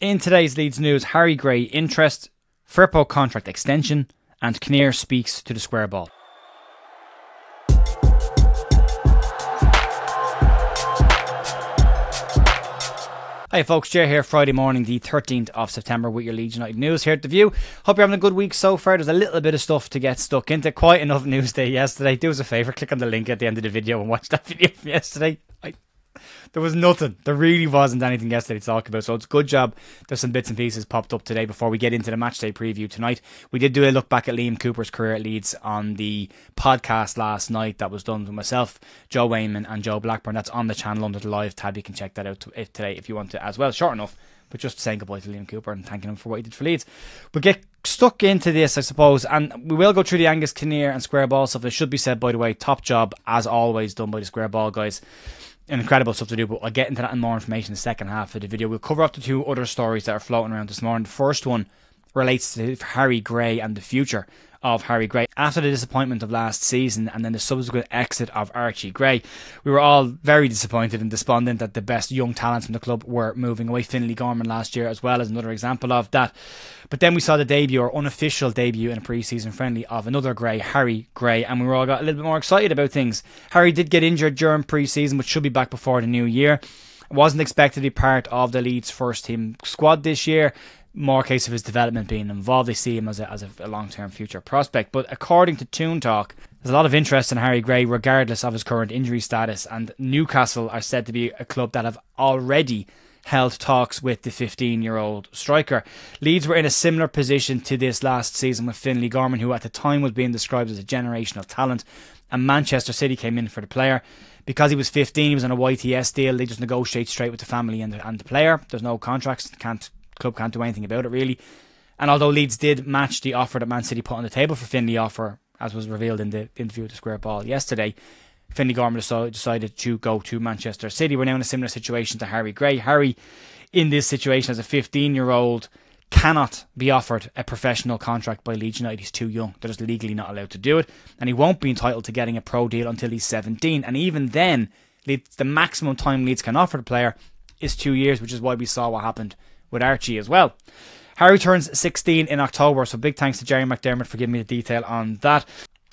In today's Leeds news, Harry Gray interest, Firpo contract extension, and Kinnear speaks to the square ball. Hi folks, Jay here, Friday morning the 13th of September with your Leeds United news here at The View. Hope you're having a good week so far. There's a little bit of stuff to get stuck into. Quite enough news day yesterday. Do us a favour, click on the link at the end of the video and watch that video from yesterday. There was nothing. There really wasn't anything yesterday to talk about. So it's a good job. There's some bits and pieces popped up today before we get into the matchday preview tonight. We did do a look back at Liam Cooper's career at Leeds on the podcast last night that was done with myself, Joe Wayman and Joe Blackburn. That's on the channel under the live tab. You can check that out today if you want to as well. Short enough, but just saying goodbye to Liam Cooper and thanking him for what he did for Leeds. We'll get stuck into this, I suppose, and we will go through the Angus Kinnear and square ball stuff. It should be said, by the way, top job as always done by the square ball guys. Incredible stuff to do, but I'll get into that and more information in the second half of the video. We'll cover up the two other stories that are floating around this morning. The first one relates to Harry Gray and the future of Harry Gray. After the disappointment of last season and then the subsequent exit of Archie Gray, we were all very disappointed and despondent that the best young talents from the club were moving away. Finlay Gorman last year as well as another example of that. But then we saw the debut, or unofficial debut in a pre-season friendly of another Gray, Harry Gray, and we all got a little bit more excited about things. Harry did get injured during pre-season, but should be back before the new year. Wasn't expected to be part of the Leeds first team squad this year. More case of his development being involved. They see him as a long-term future prospect. But according to Toon Talk, there's a lot of interest in Harry Gray regardless of his current injury status, and Newcastle are said to be a club that have already held talks with the 15-year-old striker. Leeds were in a similar position to this last season with Finlay Gorman, who at the time was being described as a generational talent, and Manchester City came in for the player. Because he was 15, he was on a YTS deal. They just negotiate straight with the family and the player. There's no contracts. Club can't do anything about it really. And although Leeds did match the offer that Man City put on the table for Finlay, offer as was revealed in the interview with the square ball yesterday, Finlay Gorman decided to go to Manchester City. We're now in a similar situation to Harry Gray. Harry, in this situation as a 15-year-old, cannot be offered a professional contract by Leeds United. He's too young. They're just legally not allowed to do it. And he won't be entitled to getting a pro deal until he's 17. And even then, the maximum time Leeds can offer the player is 2 years, which is why we saw what happened with Archie as well. Harry turns 16 in October, so big thanks to Jerry McDermott for giving me the detail on that.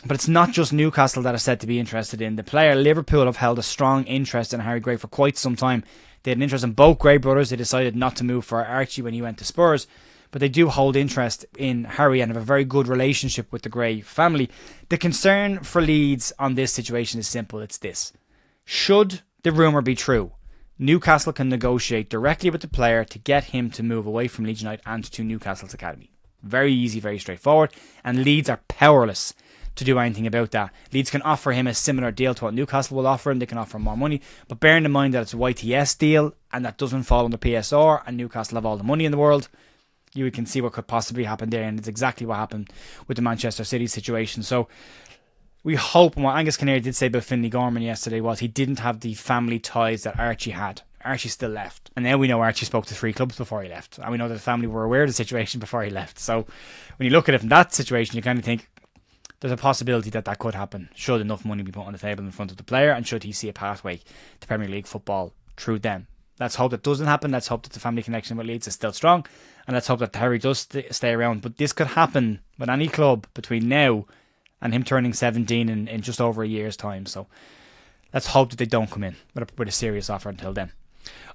But it's not just Newcastle that are said to be interested in the player. Liverpool have held a strong interest in Harry Gray for quite some time. They had an interest in both Gray brothers. They decided not to move for Archie when he went to Spurs, but they do hold interest in Harry and have a very good relationship with the Gray family. The concern for Leeds on this situation is simple. It's this: should the rumour be true, Newcastle can negotiate directly with the player to get him to move away from Leeds United and to Newcastle's academy. Very easy, very straightforward, and Leeds are powerless to do anything about that. Leeds can offer him a similar deal to what Newcastle will offer him. They can offer him more money, but bearing in mind that it's a YTS deal and that doesn't fall under PSR, and Newcastle have all the money in the world, you can see what could possibly happen there, and it's exactly what happened with the Manchester City situation. So we hope, and what Angus Kinnear did say about Finlay Gorman yesterday was he didn't have the family ties that Archie had. Archie still left. And now we know Archie spoke to 3 clubs before he left. And we know that the family were aware of the situation before he left. So when you look at it from that situation, you kind of think there's a possibility that that could happen should enough money be put on the table in front of the player and should he see a pathway to Premier League football through them. Let's hope that doesn't happen. Let's hope that the family connection with Leeds is still strong. And let's hope that Harry does stay around. But this could happen with any club between now and him turning 17 in just over a year's time. So let's hope that they don't come in with a serious offer until then.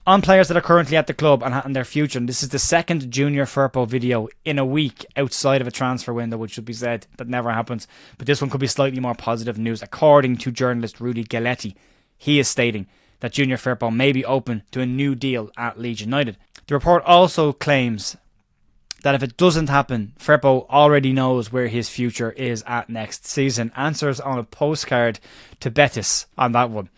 On players that are currently at the club and their future, and this is the second Junior Firpo video in a week outside of a transfer window, which should be said, that never happens. But this one could be slightly more positive news. According to journalist Rudy Galletti, he is stating that Junior Firpo may be open to a new deal at Leeds United. The report also claims that if it doesn't happen, Firpo already knows where his future is at next season. Answers on a postcard to Betis on that one.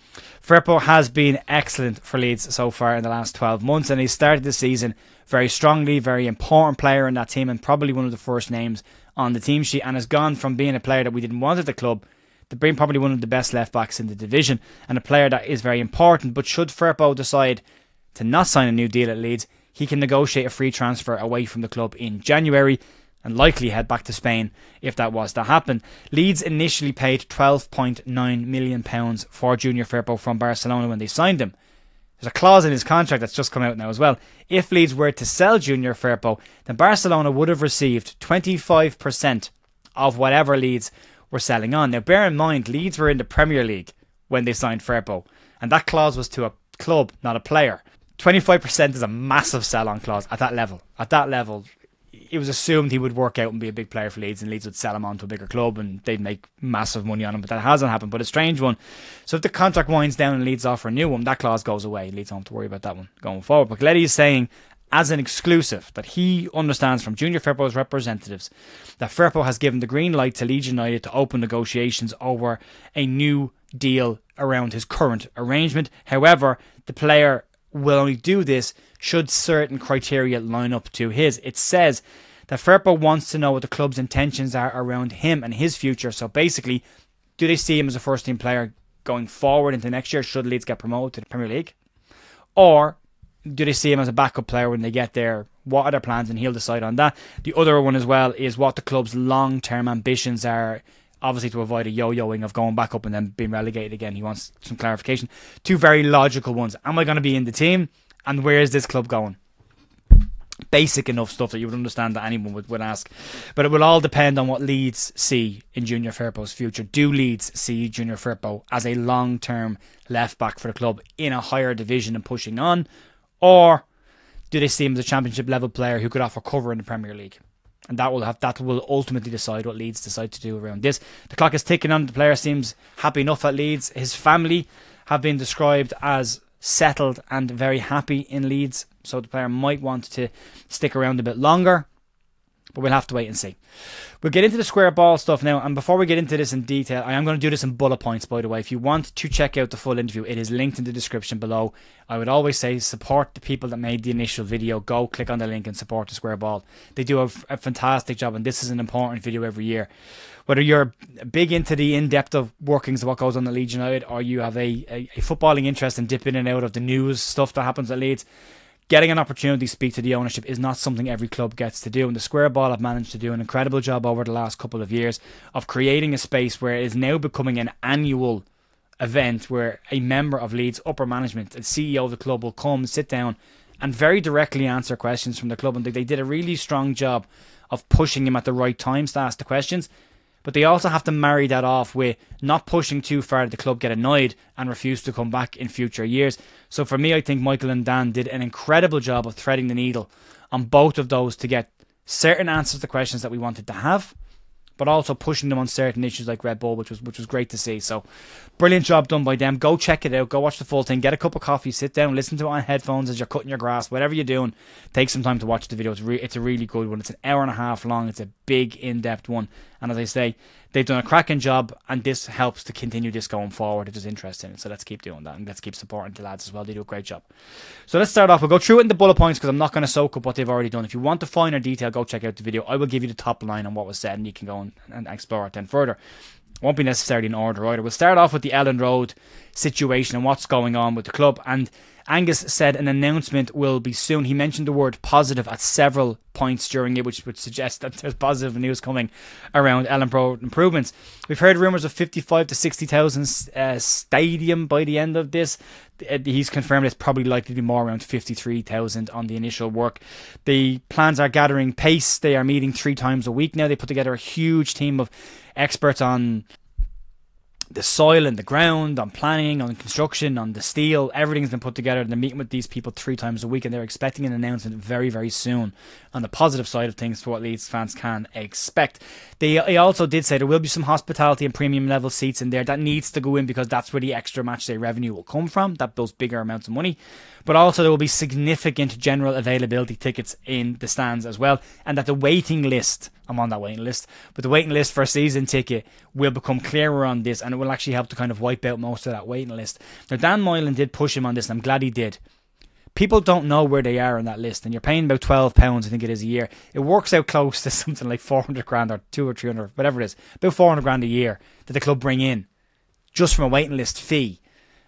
Firpo has been excellent for Leeds so far in the last 12 months, and he started the season very strongly, very important player in that team, and probably one of the first names on the team sheet, and has gone from being a player that we didn't want at the club to being probably one of the best left backs in the division, and a player that is very important. But should Firpo decide to not sign a new deal at Leeds, he can negotiate a free transfer away from the club in January and likely head back to Spain if that was to happen. Leeds initially paid £12.9 million for Junior Firpo from Barcelona when they signed him. There's a clause in his contract that's just come out now as well. If Leeds were to sell Junior Firpo, then Barcelona would have received 25% of whatever Leeds were selling on. Now, bear in mind, Leeds were in the Premier League when they signed Firpo, and that clause was to a club, not a player. 25% is a massive sell-on clause at that level. At that level, it was assumed he would work out and be a big player for Leeds, and Leeds would sell him on to a bigger club and they'd make massive money on him, but that hasn't happened. But a strange one. So if the contract winds down and Leeds offer a new one, that clause goes away. Leeds don't have to worry about that one going forward. But Gletty is saying, as an exclusive, that he understands from Junior Firpo's representatives that Firpo has given the green light to Leeds United to open negotiations over a new deal around his current arrangement. However, the player will only do this should certain criteria line up to his. It says that Firpo wants to know what the club's intentions are around him and his future. So basically, do they see him as a first team player going forward into next year should Leeds get promoted to the Premier League? Or do they see him as a backup player when they get there? What are their plans? And he'll decide on that. The other one as well is what the club's long-term ambitions are, obviously to avoid a yo-yoing of going back up and then being relegated again. He wants some clarification. Two very logical ones. Am I going to be in the team? And where is this club going? Basic enough stuff that you would understand that anyone would ask. But it will all depend on what Leeds see in Junior Firpo's future. Do Leeds see Junior Firpo as a long-term left-back for the club in a higher division and pushing on? Or do they see him as a championship level player who could offer cover in the Premier League? And that will ultimately decide what Leeds decide to do around this. The clock is ticking on. The player seems happy enough at Leeds. His family have been described as settled and very happy in Leeds. So the player might want to stick around a bit longer. But we'll have to wait and see. We'll get into the square ball stuff now. And before we get into this in detail, I am going to do this in bullet points, by the way. If you want to check out the full interview, it is linked in the description below. I would always say support the people that made the initial video. Go click on the link and support the square ball. They do a fantastic job, and this is an important video every year. Whether you're big into the in-depth of workings of what goes on at Leeds United, or you have a footballing interest and dip in and out of the news stuff that happens at Leeds, getting an opportunity to speak to the ownership is not something every club gets to do. And the Square Ball have managed to do an incredible job over the last couple of years of creating a space where it is now becoming an annual event where a member of Leeds upper management, the CEO of the club, will come, sit down and very directly answer questions from the club. And they did a really strong job of pushing him at the right times to ask the questions. But they also have to marry that off with not pushing too far that the club get annoyed and refuse to come back in future years. So for me, I think Michael and Dan did an incredible job of threading the needle on both of those to get certain answers to questions that we wanted to have, but also pushing them on certain issues like Red Bull, which was great to see. So brilliant job done by them. Go check it out. Go watch the full thing. Get a cup of coffee. Sit down. Listen to it on headphones as you're cutting your grass. Whatever you're doing, take some time to watch the video. It's a really good one. It's an hour and a half long. It's a big, in-depth one. And as I say, they've done a cracking job, and this helps to continue this going forward if there's interest in it. So let's keep doing that, and let's keep supporting the lads as well. They do a great job. So let's start off. We'll go through it in the bullet points because I'm not going to soak up what they've already done. If you want the finer detail, go check out the video. I will give you the top line on what was said, and you can go and explore it then further. It won't be necessarily in order either. We'll start off with the Ellen Road situation and what's going on with the club. And Angus said an announcement will be soon. He mentioned the word positive at several points during it, which would suggest that there's positive news coming around Ellen Road improvements. We've heard rumours of 55 to 60,000 stadium by the end of this. He's confirmed it's probably likely to be more, around 53,000 on the initial work. The plans are gathering pace. They are meeting 3 times a week now. They put together a huge team of experts on the soil and the ground, on planning, on construction, on the steel. Everything's been put together, and they're meeting with these people 3 times a week, and they're expecting an announcement very, very soon on the positive side of things for what Leeds fans can expect. They also did say there will be some hospitality and premium level seats in there. That needs to go in because that's where the extra matchday revenue will come from, those bigger amounts of money. But also there will be significant general availability tickets in the stands as well, and that the waiting list, I'm on that waiting list, but the waiting list for a season ticket will become clearer on this, and it will actually help to kind of wipe out most of that waiting list. Now, Dan Moylan did push him on this, and I'm glad he did. People don't know where they are on that list, and you're paying about £12, I think it is, a year. It works out close to something like 400 grand or 200 or 300, whatever it is, about 400 grand a year that the club bring in just from a waiting list fee.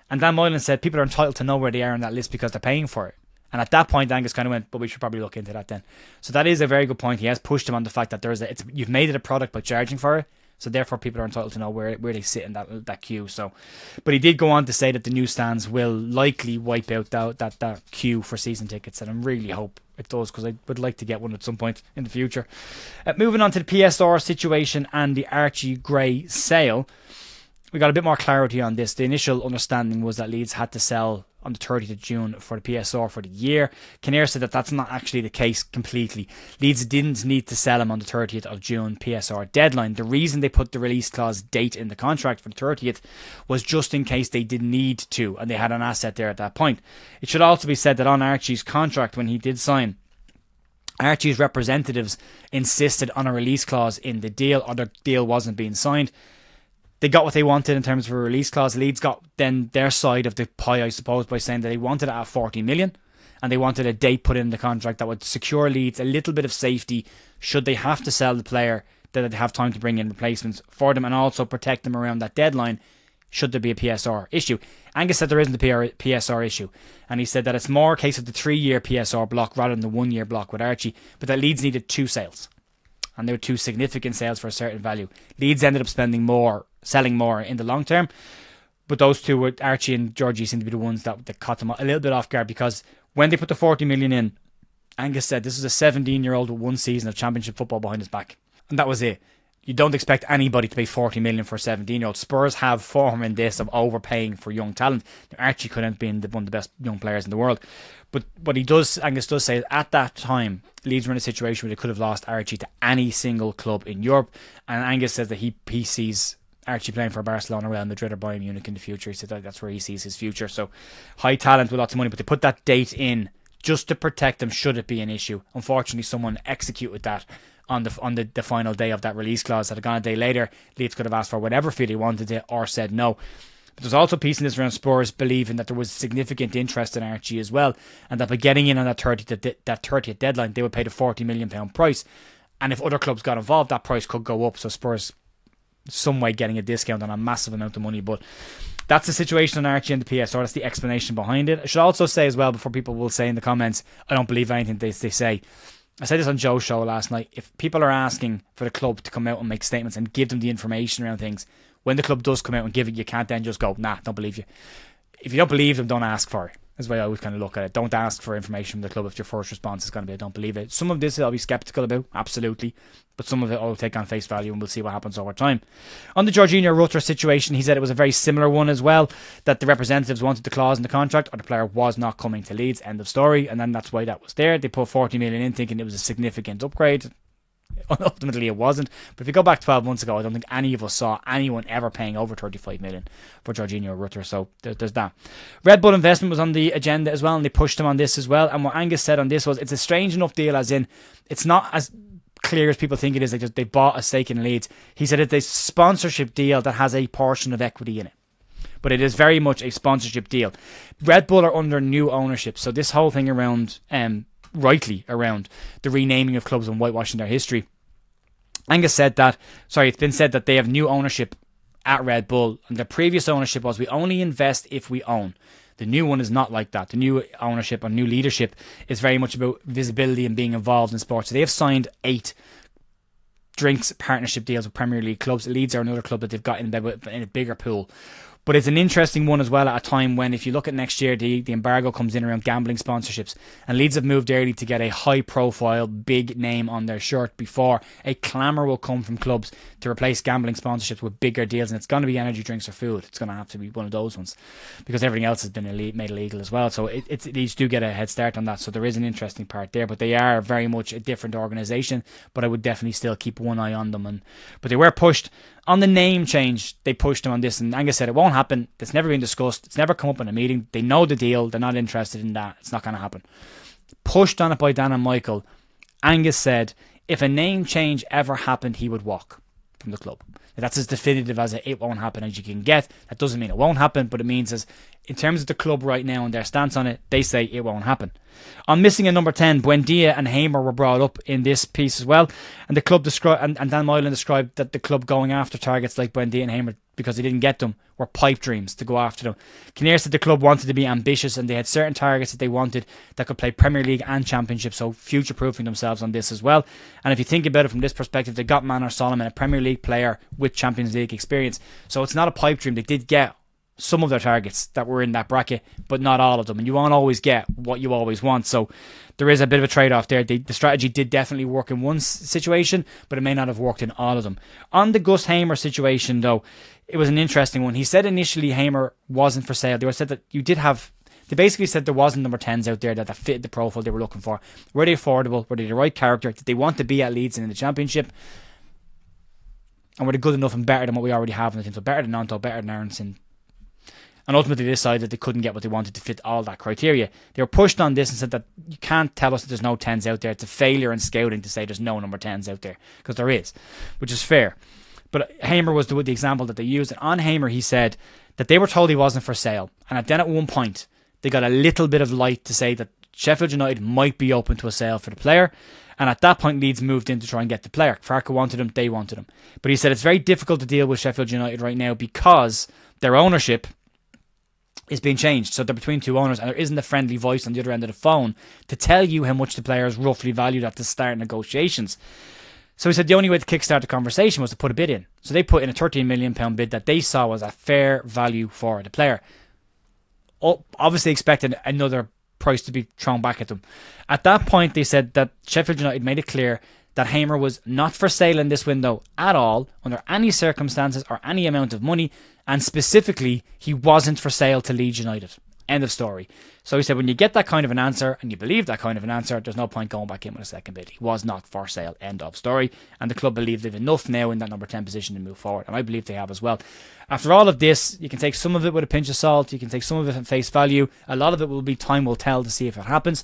And Dan Moylan said people are entitled to know where they are on that list because they're paying for it. And at that point, Angus kind of went, but we should probably look into that then. So that is a very good point. He has pushed him on the fact that you've made it a product by charging for it. So therefore people are entitled to know where they sit in that queue. So, but he did go on to say that the newsstands will likely wipe out that queue for season tickets, and I really hope it does, because I would like to get one at some point in the future. Moving on to the PSR situation and the Archie Gray sale, we got a bit more clarity on this. The initial understanding was that Leeds had to sell on the 30th of June for the PSR for the year. Kinnear said that that's not actually the case completely. Leeds didn't need to sell him on the 30th of June PSR deadline. The reason they put the release clause date in the contract for the 30th was just in case they did need to, and they had an asset there at that point. It should also be said that on Archie's contract, when he did sign, Archie's representatives insisted on a release clause in the deal, or the deal wasn't being signed. They got what they wanted in terms of a release clause. Leeds got then their side of the pie, I suppose, by saying that they wanted it at 40 million, and they wanted a date put in the contract that would secure Leeds a little bit of safety should they have to sell the player, that they'd have time to bring in replacements for them, and also protect them around that deadline should there be a PSR issue. Angus said there isn't a PSR issue, and he said that it's more a case of the 3-year PSR block rather than the 1-year block with Archie, but that Leeds needed 2 sales, and they were 2 significant sales for a certain value. Leeds ended up selling more in the long term, but those two, with Archie and Georgie, seem to be the ones that caught them a little bit off guard, because when they put the 40 million in, Angus said this is a 17-year-old with 1 season of championship football behind his back, and that was it. You don't expect anybody to pay 40 million for a 17-year-old. Spurs have form in this of overpaying for young talent. Archie couldn't have been one of the best young players in the world. But what Angus does say, at that time, Leeds were in a situation where they could have lost Archie to any single club in Europe. And Angus says that he sees Archie playing for Barcelona, Real Madrid or Bayern Munich in the future. He said that's where he sees his future. So high talent with lots of money, but they put that date in just to protect him should it be an issue. Unfortunately, someone executed that on the final day of that release clause. Had it gone a day later, Leeds could have asked for whatever fee they wanted it or said no. But there's also a piece in this around Spurs believing that there was significant interest in Archie as well, and that by getting in on that 30th deadline, they would pay the £40 million price. And if other clubs got involved, that price could go up. So Spurs, some way, getting a discount on a massive amount of money. But that's the situation on Archie and the PSR. That's the explanation behind it. I should also say as well, before people will say in the comments, I don't believe anything they say. I said this on Joe's show last night. If people are asking for the club to come out and make statements and give them the information around things, when the club does come out and give it, you can't then just go, nah, don't believe you. If you don't believe them, don't ask for it. That's the way I always kind of look at it. Don't ask for information from the club if your first response is going to be, I don't believe it. Some of this I'll be sceptical about, absolutely. But some of it I'll take on face value and we'll see what happens over time. On the Jorginho Rutter situation, he said it was a very similar one as well, that the representatives wanted the clause in the contract or the player was not coming to Leeds, end of story. And then that's why that was there. They put 40 million in thinking it was a significant upgrade. Ultimately it wasn't. But if you go back 12 months ago, I don't think any of us saw anyone ever paying over 35 million for Jorginho Rutter. So there's that. Red Bull Investment was on the agenda as well, and they pushed him on this as well. And what Angus said on this was, it's a strange enough deal, as in it's not as clear as people think it is. Like they bought a stake in Leeds. He said it's a sponsorship deal that has a portion of equity in it, but it is very much a sponsorship deal. Red Bull are under new ownership, so this whole thing around rightly around the renaming of clubs and whitewashing their history, Angus said that, it's been said that they have new ownership at Red Bull, and the previous ownership was we only invest if we own. The new one is not like that. The new ownership and new leadership is very much about visibility and being involved in sports. So they have signed 8 drinks partnership deals with Premier League clubs. Leeds are another club that they've got in a bigger pool. But it's an interesting one as well at a time when, if you look at next year, the embargo comes in around gambling sponsorships. And Leeds have moved early to get a high-profile, big name on their shirt before a clamour will come from clubs to replace gambling sponsorships with bigger deals. And it's going to be energy drinks or food. It's going to have to be one of those ones, because everything else has been made illegal as well. So Leeds do get a head start on that. So there is an interesting part there. But they are very much a different organisation. But I would definitely still keep one eye on them. But they were pushed. On the name change, they pushed him on this, and Angus said it won't happen. It's never been discussed. It's never come up in a meeting. They know the deal. They're not interested in that. It's not going to happen. Pushed on it by Dan and Michael, Angus said if a name change ever happened, he would walk from the club. That's as definitive as it won't happen as you can get. That doesn't mean it won't happen, but it means it's in terms of the club right now and their stance on it, they say it won't happen. On missing a number 10, Buendia and Hamer were brought up in this piece as well. And the club described, and Dan Moylan described that the club going after targets like Buendia and Hamer because they didn't get them were pipe dreams to go after them. Kinnear said the club wanted to be ambitious and they had certain targets that they wanted that could play Premier League and Championship, so future-proofing themselves on this as well. And if you think about it from this perspective, they got Manor Solomon, a Premier League player with Champions League experience. So it's not a pipe dream. They did get some of their targets that were in that bracket, but not all of them. And you won't always get what you always want. So there is a bit of a trade-off there. The strategy did definitely work in one situation, but it may not have worked in all of them. On the Gus Hamer situation, though, it was an interesting one. He said initially Hamer wasn't for sale. They said that you did have... They basically said there wasn't number 10s out there that fit the profile they were looking for. Were they affordable? Were they the right character? Did they want to be at Leeds and in the Championship? And were they good enough and better than what we already have in the team? So better than Nanto, better than Aronson. And ultimately they decided that they couldn't get what they wanted to fit all that criteria. They were pushed on this and said that you can't tell us that there's no 10s out there. It's a failure in scouting to say there's no number 10s out there, because there is, which is fair. But Hamer was the example that they used. And on Hamer, he said that they were told he wasn't for sale. And then at one point, they got a little bit of light to say that Sheffield United might be open to a sale for the player. And at that point, Leeds moved in to try and get the player. Firpo wanted him, they wanted him. But he said it's very difficult to deal with Sheffield United right now because their ownership is being changed. So they're between two owners and there isn't a friendly voice on the other end of the phone to tell you how much the player is roughly valued at the start negotiations. So he said the only way to kickstart the conversation was to put a bid in. So they put in a £13 million bid that they saw as a fair value for the player. Obviously expecting another price to be thrown back at them. At that point, they said that Sheffield United made it clear that Hamer was not for sale in this window at all, under any circumstances or any amount of money, and specifically, he wasn't for sale to Leeds United. End of story. So he said when you get that kind of an answer, and you believe that kind of an answer, there's no point going back in with a second bid. He was not for sale. End of story. And the club believe they've enough now in that number 10 position to move forward. And I believe they have as well. After all of this, you can take some of it with a pinch of salt. You can take some of it at face value. A lot of it will be time will tell to see if it happens.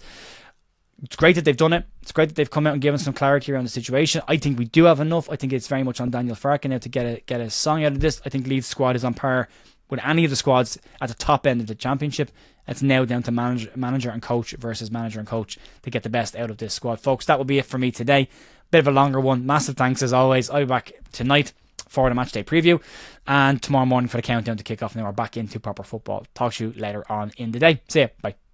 It's great that they've done it. It's great that they've come out and given some clarity around the situation. I think we do have enough. I think it's very much on Daniel Farke now to get a song out of this. I think Leeds' squad is on par with any of the squads at the top end of the Championship. It's now down to manager and coach versus manager and coach to get the best out of this squad. Folks, that will be it for me today. Bit of a longer one. Massive thanks as always. I'll be back tonight for the matchday preview and tomorrow morning for the countdown to kick off. Now we're back into proper football. Talk to you later on in the day. See ya. Bye.